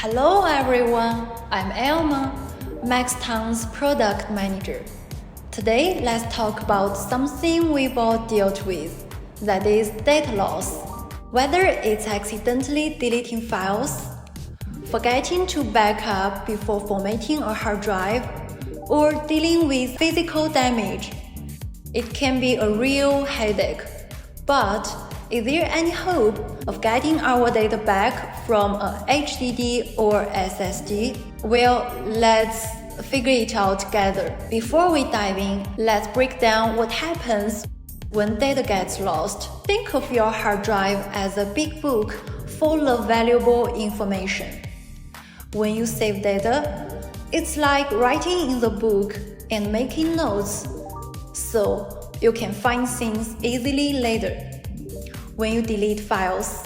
Hello everyone, I'm Elma, Maxtang's product manager. Today, let's talk about something we've all dealt with, that is data loss. Whether it's accidentally deleting files, forgetting to back up before formatting a hard drive, or dealing with physical damage, it can be a real headache. But is there any hope of getting our data back from a HDD or SSD? Well, let's figure it out together. Before we dive in, let's break down what happens when data gets lost. Think of your hard drive as a big book full of valuable information. When you save data, it's like writing in the book and making notes, so you can find things easily later. When you delete files,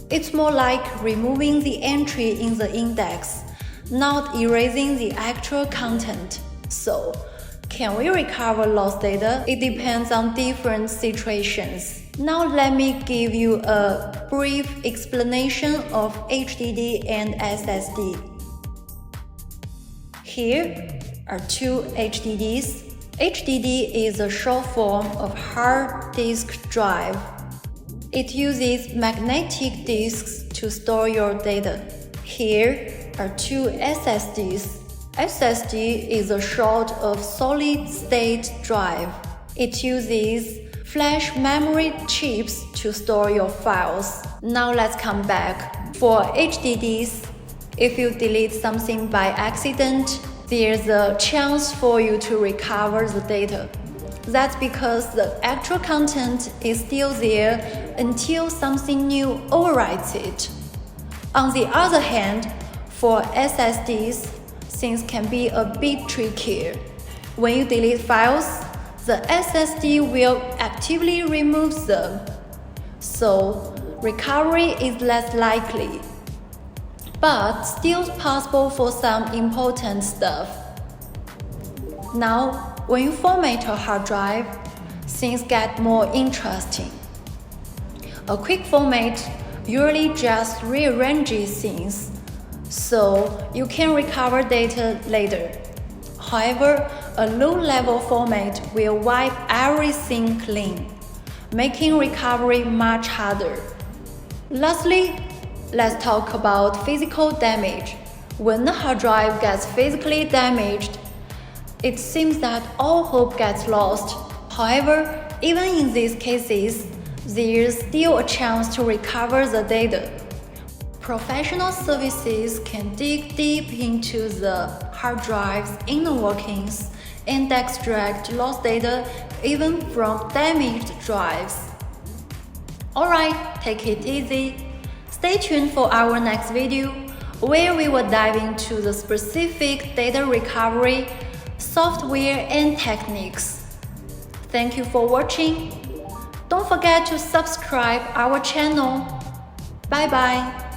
it's more like removing the entry in the index, not erasing the actual content. So, can we recover lost data? It depends on different situations. Now let me give you a brief explanation of HDD and SSD. Here are two HDDs. HDD is a short form of hard disk drive. It uses magnetic disks to store your data. Here are two SSDs. SSD is a short of solid-state drive. It uses flash memory chips to store your files. Now let's come back. For HDDs, if you delete something by accident, there's a chance for you to recover the data. That's because the actual content is still there until something new overwrites it. On the other hand, for SSDs, things can be a bit trickier. When you delete files, the SSD will actively remove them, so recovery is less likely, but still possible for some important stuff. Now, when you format a hard drive, things get more interesting. A quick format usually just rearranges things, so you can recover data later. However, a low-level format will wipe everything clean, making recovery much harder. Lastly, let's talk about physical damage. When the hard drive gets physically damaged, it seems that all hope gets lost. However, even in these cases, there's still a chance to recover the data. Professional services can dig deep into the hard drive's inner workings and extract lost data even from damaged drives. Alright, take it easy. Stay tuned for our next video, where we will dive into the specific data recovery, software and techniques. Thank you for watching. Don't forget to subscribe our channel. Bye bye.